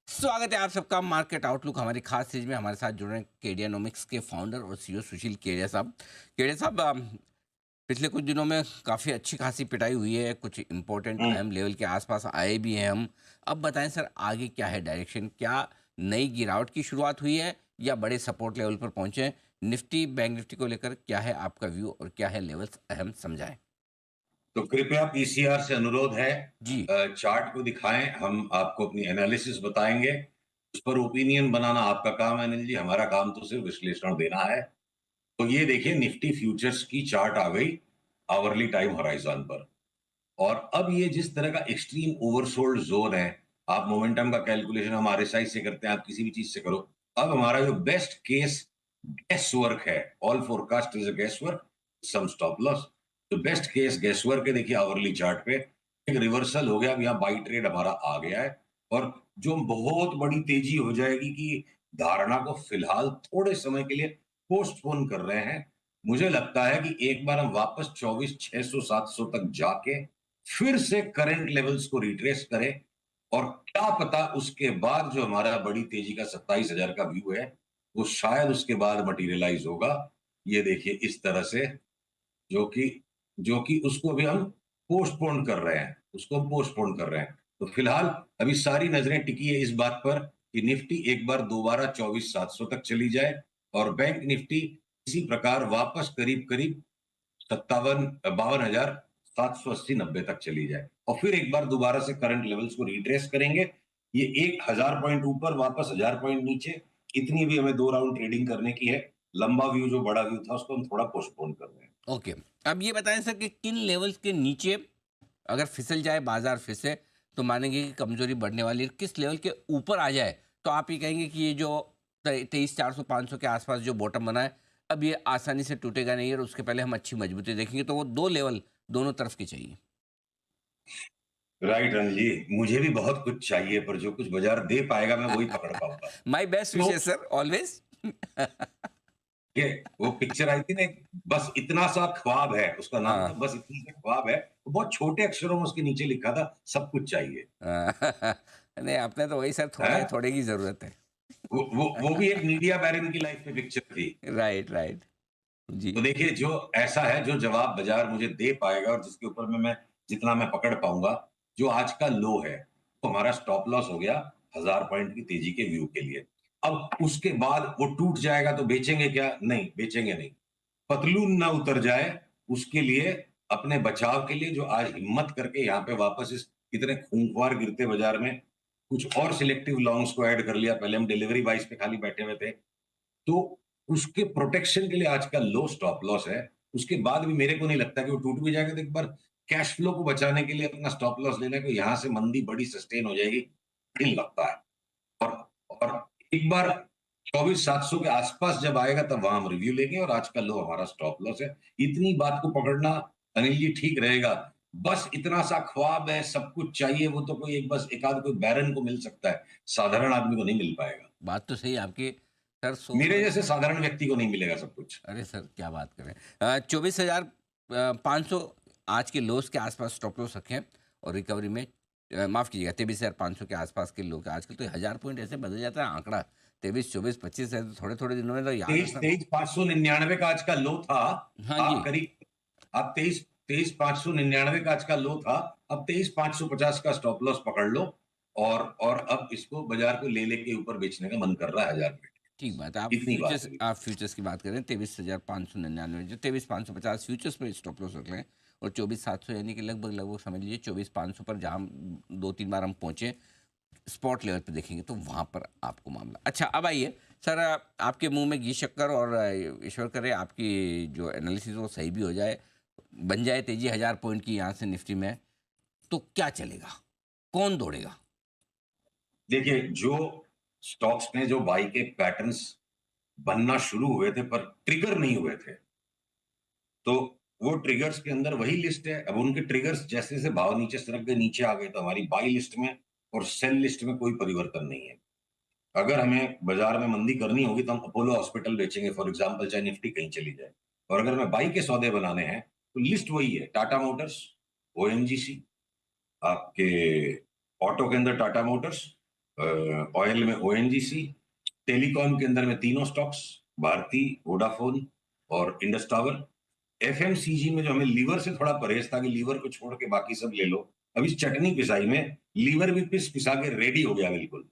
स्वागत है आप सबका मार्केट आउटलुक हमारी खास सीरीज में। हमारे साथ जुड़ रहे हैं केडियानोमिक्स के फाउंडर और सीईओ सुशील केडिया साहब। केडिया साहब, पिछले कुछ दिनों में काफ़ी अच्छी खासी पिटाई हुई है, कुछ इंपॉर्टेंट हुँ। अहम लेवल के आसपास आए भी हैं हम। अब बताएं सर, आगे क्या है डायरेक्शन? क्या नई गिरावट की शुरुआत हुई है या बड़े सपोर्ट लेवल पर पहुंचे हैं? निफ्टी बैंक निफ्टी को लेकर क्या है आपका व्यू और क्या है लेवल्स अहम, समझाएं। तो कृपया पीसीआर से अनुरोध है, जी। चार्ट को दिखाएँ, हम आपको अपनी एनालिसिस बताएँगे। उस पर ओपिनियन बनाना आपका काम है अनिल जी, हमारा काम तो सिर्फ विश्लेषण देना है। तो ये देखिए निफ्टी फ्यूचर्स की चार्ट आ गई, आवरली टाइम हॉराइज़न पर। और अब ये जिस तरह का एक्सट्रीम ओवरसोल्ड ज़ोन है, आप मोमेंटम का कैलकुलेशन हम आरएसआई से करते हैं, आप किसी भी चीज़ से करो। अब हमारा जो बेस्ट केस गेस वर्क है, all forecast is a guess work, some stop loss. तो बेस्ट केस गेस वर्क है, देखिए आवरली चार्ट पे एक रिवर्सल हो गया, अब यहाँ बाई ट्रेड हमारा आ गया है। और जो बहुत बड़ी तेजी हो जाएगी कि धारणा को फिलहाल थोड़े समय के लिए पोस्टपोन कर रहे हैं। मुझे लगता है कि एक बार हम वापस 24,600-700 तक जाके फिर से करंट लेवल्स को रिट्रेस करें, और क्या पता उसके बाद जो हमारा बड़ी तेजी का 27,000 का व्यू है, वो शायद उसके बाद मटेरियलाइज होगा। ये देखिए इस तरह से, जो कि उसको अभी हम पोस्टपोन कर रहे हैं, उसको हम पोस्टपोन कर रहे हैं। तो फिलहाल अभी सारी नजरें टिकी है इस बात पर कि निफ्टी एक बार दोबारा 24,700 तक चली जाए और बैंक निफ्टी इसी प्रकार वापस करीब करीब 52,000 52,780 90 तक चली जाए और फिर एक बार दोबारा से करंट लेवल्स को रिट्रेस करेंगे। ये 1,000 पॉइंट ऊपर, वापस 1,000 पॉइंट नीचे, इतनी भी हमें 2 राउंड ट्रेडिंग करने की है। लंबा व्यू जो बड़ा व्यू था उसको हम थोड़ा पोस्टपोन कर रहे हैं। ओके। अब ये बताएं सर कि किन लेवल्स के नीचे अगर फिसल जाए बाजार फिर से तो मानेंगे कि कमजोरी बढ़ने वाली है? किस लेवल के ऊपर आ जाए तो आप ये कहेंगे कि ये जो 23,400 500 के आसपास जो बॉटम बना है, अब ये आसानी से टूटेगा नहीं और उसके पहले हम अच्छी मजबूती देखेंगे? तो वो दो लेवल दोनों तरफ के चाहिए। राइट रणजी, मुझे भी बहुत कुछ चाहिए पर जो कुछ बाजार दे पाएगा मैं वही पकड़ पाऊंगा। माई बेस्ट तो विशेष सर, ऑलवेज। ये वो पिक्चर आई थी ना, बस इतना सा ख्वाब है, उसका नाम था हाँ। बस इतना सा ख्वाब है। वो बहुत छोटे अक्षरों में उसके नीचे लिखा था सब कुछ चाहिए। नहीं, आपने तो वही सर, थोड़ा है है, थोड़े की जरूरत है। वो भी एक मीडिया बैरन की लाइफ में पिक्चर थी। Right, right. जी। तो देखिए जो ऐसा है, जो जवाब बाजार मुझे दे पाएगा और जिसके ऊपर में मैं जितना मैं पकड़ पाऊंगा, जो आज का लो है तो हमारा स्टॉप लॉस हो गया 1,000 पॉइंट की तेजी के व्यू के लिए। अब उसके बाद वो टूट जाएगा तो बेचेंगे क्या? नहीं बेचेंगे नहीं। पतलून ना उतर जाए उसके लिए, अपने बचाव के लिए, जो आज हिम्मत करके यहाँ पे वापस इस इतने खूंखार गिरते बाजार में कुछ और सिलेक्टिव लॉन्ग्स को ऐड कर लिया। पहले हम डिलीवरी बाइस पे खाली बैठे हुए थे, तो उसके प्रोटेक्शन के लिए आज का लो स्टॉप लॉस है। उसके बाद भी मेरे को नहीं लगता कि वो टूट भी जाएगा, तो एक बार कैश फ्लो को बचाने के लिए अपना स्टॉप लॉस लेने को, यहां से मंदी बड़ी सस्टेन हो जाएगी नहीं लगता है। और एक बार 24,700 के आसपास जब आएगा तब वहां हम रिव्यू लेंगे, और आज का लो हमारा स्टॉप लॉस है। इतनी बात को पकड़ना अनिल जी ठीक रहेगा। बस इतना सा ख्वाब है, सब कुछ चाहिए, वो तो कोई एक बस एक आध कोई बैरन को मिल सकता है, साधारण आदमी को नहीं मिल पाएगा। बात तो सही है आपकी। सर मेरे सोच। जैसे साधारण व्यक्ति को नहीं मिलेगा सब कुछ। अरे सर, क्या बात करें। 24,500 आज के लोस के आसपास स्टॉप लॉस रखें और रिकवरी में माफ़ कीजिएगा, 23,500 के आसपास के लोग आजकल तो 1,000 पॉइंट ऐसे बदल जाता है आंकड़ा। 23, 24, 25 है तो थोड़े थोड़े दिनों में तो याद तेईस रखना। तेईस 599 का आज का लो था। हाँ जी। आप करीब आप तेईस तेईस 599 का आज का लो था। अब 23,550 का स्टॉप लॉस पकड़ लो, और अब इसको बाजार को ले लेके ऊपर बेचने का मन कर रहा है 1,000 ठीक बात है। इतनी बात है। आप फ्यूचर्स की बात करें, 23,599 जो 23,550 फ्यूचर्स पर स्टॉप लॉस रख लें और 24,700 यानी कि लगभग लगभग समझ लीजिए 24,500 पर जहाँ दो तीन बार हम पहुँचे स्पॉट लेवल पे देखेंगे तो वहाँ पर आपको मामला। अच्छा, अब आइए सर, आपके मुंह में घी शक्कर और ईश्वर करे आपकी जो एनालिसिस वो सही भी हो जाए, बन जाए तेजी 1,000 पॉइंट की यहाँ से निफ्टी में, तो क्या चलेगा? कौन दौड़ेगा? देखिए जो स्टॉक्स में जो बाई के पैटर्न्स बनना शुरू हुए थे पर ट्रिगर नहीं हुए थे, तो वो ट्रिगर्स के अंदर वही लिस्ट है। अब उनके ट्रिगर्स जैसे जैसे भाव नीचे सरक गए, नीचे आ गए, तो हमारी बाई लिस्ट में और सेल लिस्ट में कोई परिवर्तन नहीं है। अगर हमें बाजार में मंदी करनी होगी तो हम अपोलो हॉस्पिटल बेचेंगे फॉर एग्जांपल, चाहे निफ्टी कहीं चली जाए। और अगर हमें बाई के सौदे बनाने हैं तो लिस्ट वही है, टाटा मोटर्स, ओएनजीसी, आपके ऑटो के अंदर टाटा मोटर्स, ऑयल में ओएनजीसी, टेलीकॉम के अंदर में तीनों स्टॉक्स, भारती, वोडाफोन और इंडस टावर। एफएमसीजी में जो हमें लीवर से थोड़ा परहेज था कि लीवर को छोड़ के बाकी सब ले लो, अब इस चटनी पिसाई में लीवर भी पिस पिसा के रेडी हो गया बिल्कुल।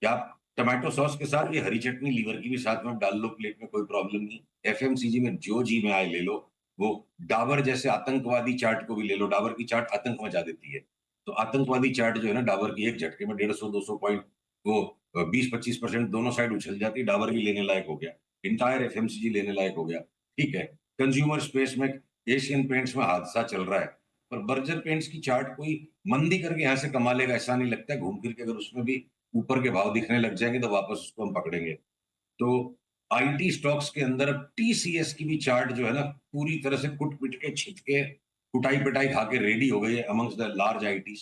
क्या आप टमाटो सॉस के साथ ये हरी चटनी लीवर की भी साथ में डाल लो प्लेट में, कोई प्रॉब्लम नहीं। एफएमसीजी में जो जी में आए ले लो। वो डाबर जैसे आतंकवादी चाट को भी ले लो, डाबर की चाट आतंक मचा देती है। तो आतंकवादी चाट जो है ना डाबर की, एक झटके में 150-200 पॉइंट वो 20-25% दोनों साइड उछल जाती है। डाबर भी लेने लायक हो गया, इंटायर एफएमसीजी लेने लायक हो गया। ठीक है, कंज्यूमर स्पेस में एशियन पेंट्स में हादसा चल रहा है, पर बर्जर पेंट्स की चार्ट कोई मंदी करके यहां से कमा लेगा ऐसा नहीं लगता है। घूम फिर के अगर उसमें भी ऊपर के भाव दिखने लग जाएंगे तो वापस उसको हम पकड़ेंगे। तो आईटी स्टॉक्स के अंदर अब टीसीएस की भी चार्ट जो है ना पूरी तरह से कुट पिट के छिट के कुटाई पिटाई खा के रेडी हो गई है अमंग्स द लार्ज आईटीज।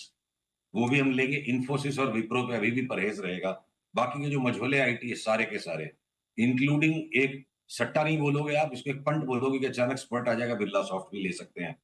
वो भी हम लेंगे। इन्फोसिस और विप्रो पे अभी भी परहेज रहेगा। बाकी के जो मझोले आईटी है सारे के सारे, इंक्लूडिंग एक सट्टा नहीं बोलोगे आप, इसको एक पंट बोलोगे कि अचानक स्पर्ट आ जाएगा, बिरला सॉफ्ट भी ले सकते हैं।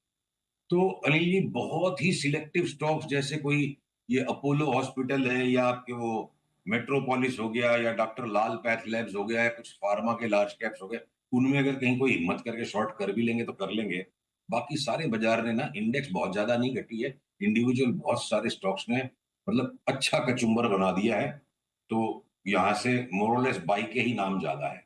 तो अनिल जी बहुत ही सिलेक्टिव स्टॉक्स, जैसे कोई ये अपोलो हॉस्पिटल है या आपके वो मेट्रोपोलिस हो गया या डॉक्टर लाल पैथ लैब्स हो गया या कुछ फार्मा के लार्ज कैप्स हो गए, उनमें अगर कहीं कोई हिम्मत करके शॉर्ट कर भी लेंगे तो कर लेंगे। बाकी सारे बाजार ने ना इंडेक्स बहुत ज्यादा नहीं घटी है, इंडिविजुअल बहुत सारे स्टॉक्स ने मतलब अच्छा कचुम्बर बना दिया है। तो यहाँ से मोरलेस बाई के ही नाम ज्यादा है।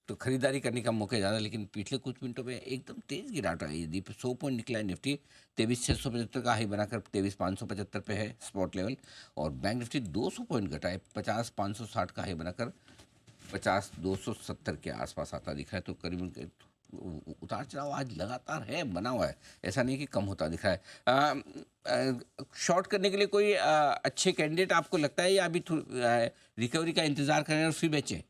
तो खरीदारी करने का मौका ज़्यादा, लेकिन पिछले कुछ मिनटों में एकदम तेज़ गिरावट आई है दीप। 100 पॉइंट निकला है निफ्टी, 23,675 का हाई बनाकर 23,575 पे है स्पॉट लेवल। और बैंक निफ्टी 200 पॉइंट घटा है, 50,560 का हाई बनाकर 50,270 के आसपास आता दिख रहा है। तो करीबन उतार चढ़ाव आज लगातार है, बना हुआ है, ऐसा नहीं कि कम होता दिख रहा है। शॉर्ट करने के लिए कोई अच्छे कैंडिडेट आपको लगता है, या अभी रिकवरी का इंतजार करें और फिर बेचें?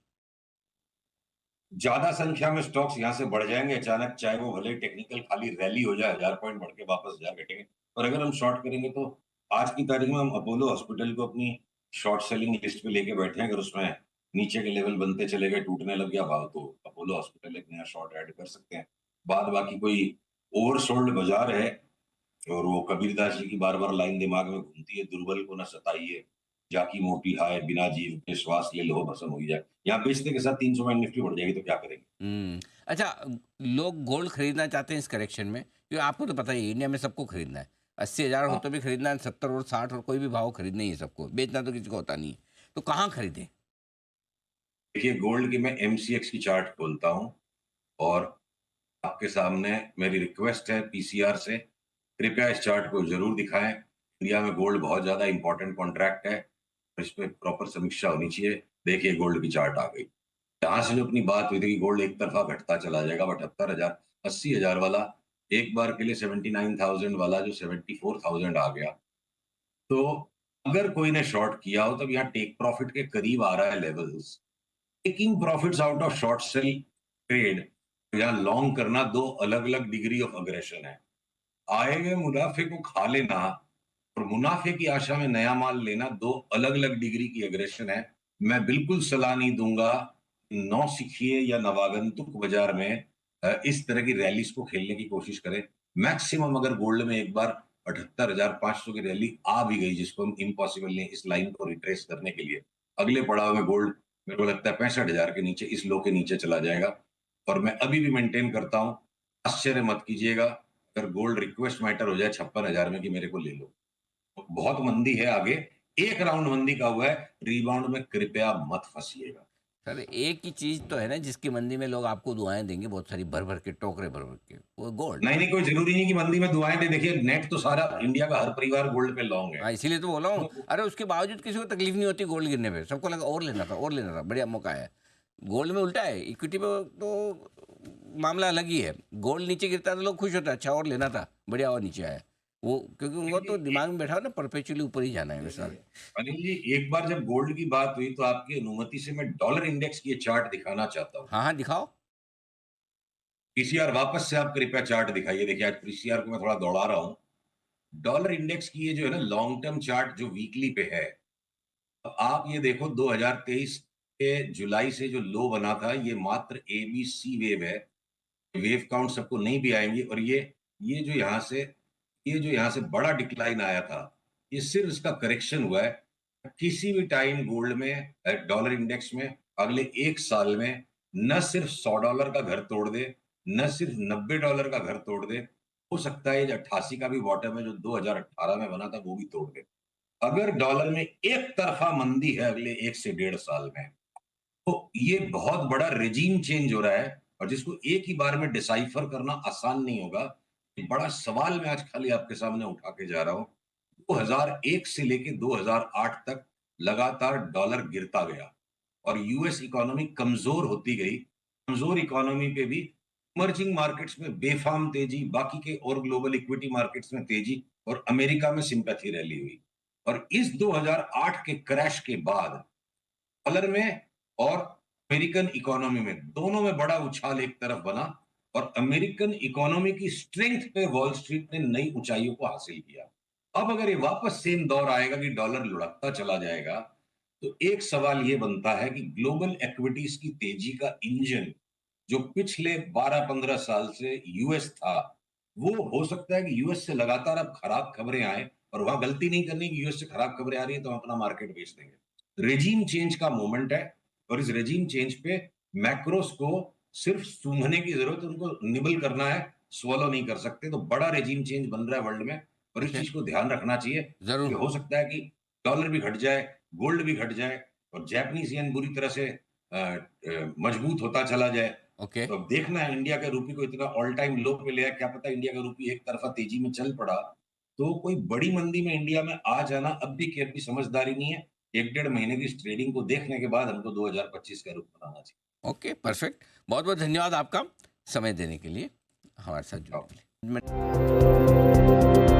ज्यादा संख्या में स्टॉक्स यहां से बढ़ जाएंगे अचानक, चाहे वो भले टेक्निकल खाली रैली हो जाए, 1000 पॉइंट बढ़ के वापस 1000 घटेंगे। और अगर हम शॉर्ट करेंगे तो आज की तारीख में हम अपोलो हॉस्पिटल को अपनी शॉर्ट सेलिंग लिस्ट पे लेके बैठे हैं। अगर उसमें नीचे के लेवल बनते चले गए, टूटने लग गया भाव, तो अपोलो हॉस्पिटल एक नया शॉर्ट ऐड कर सकते हैं। बाद बाकी कोई ओवरसोल्ड बाजार है, और वो कबीरदास जी की बार बार लाइन दिमाग में घूमती है, दुर्बल को न सताइए, जाकी मोटी हाय, बिना जीव के श्वास ले लो भस्म हो ही जाए। यहाँ बेचने के साथ 300 पॉइंट निफ्टी बढ़ जाएगी तो क्या करेंगे। अच्छा, लोग गोल्ड खरीदना चाहते हैं इस करेक्शन में, क्योंकि आपको तो पता ही है इंडिया में सबको खरीदना है। 80,000 हो हाँ, तो भी खरीदना है, 70 और 60 और कोई भी भाव खरीदना ही है सबको, बेचना तो किसी को होता नहीं है। तो कहाँ खरीदें? देखिए गोल्ड की मैं एमसीएक्स की चार्ट खोलता हूँ और आपके सामने मेरी रिक्वेस्ट है पीसीआर से, कृपया इस चार्ट को जरूर दिखाएं। इंडिया में गोल्ड बहुत ज्यादा इंपॉर्टेंट कॉन्ट्रैक्ट है, इस पे प्रॉपर समीक्षा होनी चाहिए। देखिए गोल्ड की चार्ट आ गई। यहाँ से जो अपनी बात हुई थी कि गोल्ड एक तरफा घटता चला जाएगा, 78,000, 80,000 वाला एक बार के लिए 79,000 वाला जो 74,000 आ गया। तो अगर कोई ने शॉर्ट किया हो तब यहाँ टेक प्रॉफिट के करीब आ रहा है levels. Taking profits out of short cell trade या लॉन्ग करना दो अलग अलग डिग्री ऑफ अग्रेशन है। आए हुए मुनाफे को खा लेना और मुनाफे की आशा में नया माल लेना दो अलग अलग डिग्री की अग्रेशन है। मैं बिल्कुल सलाह नहीं दूंगा नौ सीखिए या नवागंतुक बाजार में इस तरह की रैलीज को खेलने की कोशिश करें। मैक्सिमम अगर गोल्ड में एक बार 78,500 की रैली आ भी गई, जिसको हम इम्पॉसिबल नहीं इस लाइन को रिट्रेस करने के लिए, अगले पड़ाव में गोल्ड मेरे को लगता है 65,000 के नीचे, इस लो के नीचे चला जाएगा। और मैं अभी भी मेंटेन करता हूं, आश्चर्य मत कीजिएगा अगर गोल्ड रिक्वेस्ट मैटर हो जाए 56,000 में कि मेरे को ले लो। तो बहुत मंदी है आगे, एक राउंड मंदी का हुआ है, रिबाउंड में कृपया मत फंसिएगा। सर, एक ही चीज़ तो है ना जिसकी मंदी में लोग आपको दुआएं देंगे, बहुत सारी भर भर के, टोकरे भर भर के, वो गोल्ड। नहीं नहीं, कोई जरूरी नहीं कि मंदी में दुआएं दे। देखिए नेट तो सारा इंडिया का हर परिवार गोल्ड पे लॉन्ग है। हाँ, इसीलिए तो बोला हूँ। तो अरे उसके बावजूद किसी को तकलीफ नहीं होती गोल्ड गिरने पे, सबको लगा और लेना था और लेना था, बढ़िया मौका है। गोल्ड में उल्टा है, इक्विटी पे तो मामला अलग ही है। गोल्ड नीचे गिरता है तो लोग खुश होते हैं, अच्छा और लेना था, बढ़िया और नीचे आया वो, क्योंकि उनको तो दिमाग में बैठा हो ना परपेचुअली ऊपर ही जाना है वैसा। अनिल जी एक बार जब गोल्ड की बात हुई तो आपकी अनुमति से मैं डॉलर इंडेक्स की ये चार्ट दिखाना चाहता हूँ। हाँ हाँ, दिखाओ। पीसीआर वापस से आप कृपया चार्ट दिखाइए। देखिए आज पीसीआर को मैं थोड़ा दौड़ा रहा हूँ। डॉलर इंडेक्स की ये जो है ना लॉन्ग टर्म चार्ट जो वीकली पे है, अब आप ये देखो 2023 के जुलाई से जो लो बना था, ये मात्र एबीसी वेव है। वेव काउंट सबको नहीं भी आएंगी। और ये जो यहाँ से बड़ा डिक्लाइन आया था, ये सिर्फ इसका करेक्शन हुआ है। किसी भी टाइम गोल्ड में डॉलर इंडेक्स में अगले 1 साल में न सिर्फ $100 का घर तोड़ दे, न सिर्फ $90 का घर तोड़ दे, हो सकता है जो 88 का भी बॉटम है जो 2018 में बना था वो भी तोड़ दे। अगर डॉलर में एक तरफा मंदी है अगले 1 से 1.5 साल में, तो ये बहुत बड़ा रेजीम चेंज हो रहा है और जिसको एक ही बार में डिसाइफर करना आसान नहीं होगा। एक बड़ा सवाल मैं आज खाली आपके सामने उठा के जा रहा हूँ। 2001 से लेके 2008 तक लगातार डॉलर गिरता गया और यूएस इकोनॉमी कमजोर होती गई। कमजोर इकोनॉमी पे भी इमर्जिंग मार्केट्स में बेफाम तेजी, बाकी के और ग्लोबल इक्विटी मार्केट्स में तेजी और अमेरिका में सिंपैथी रैली हुई। और इस 2008 के क्रैश के बाद डॉलर में और अमेरिकन इकोनॉमी में दोनों में बड़ा उछाल एक तरफ बना और अमेरिकन इकोनॉमी की स्ट्रेंथ पे वॉल स्ट्रीट ने नई ऊंचाइयों को हासिल किया। अब अगर ये वापस सेम दौर आएगा कि डॉलर लुढ़कता चला जाएगा, तो एक सवाल ये बनता है कि ग्लोबल इक्विटीज की तेजी का इंजन जो पिछले 12-15 साल से यूएस था, वो हो सकता है कि यूएस से लगातार अब खराब खबरें आए और वहां गलती नहीं करनी कि यूएस से खराब खबरें आ रही है तो हम अपना मार्केट बेच देंगे। रेजीम चेंज का मोमेंट है और इस रेजीम चेंज पे मैक्रोस को सिर्फ सूंघने की जरूरत है, उनको निबल करना है, swallow नहीं कर सकते। तो बड़ा रेजीम चेंज बन रहा है वर्ल्ड में और इस ओके, चीज को ध्यान रखना चाहिए कि जरूर। हो सकता है कि डॉलर भी घट जाए, गोल्ड भी घट जाए और जापानीज येन बुरी तरह से मजबूत होता चला जाए। ओके, तो अब देखना है इंडिया के रूपी को इतना ऑल टाइम लो पे ले आया, क्या पता इंडिया का रूपी एक तरफा तेजी में चल पड़ा तो कोई बड़ी मंदी में इंडिया में आ जाना अब भी की समझदारी नहीं है। 1-1.5 महीने की इस ट्रेडिंग को देखने के बाद हमको 2025 का रुख बनाना चाहिए। Okay, perfect. बहुत बहुत धन्यवाद आपका समय देने के लिए, हमारे साथ जुड़ने आओ। के लिए।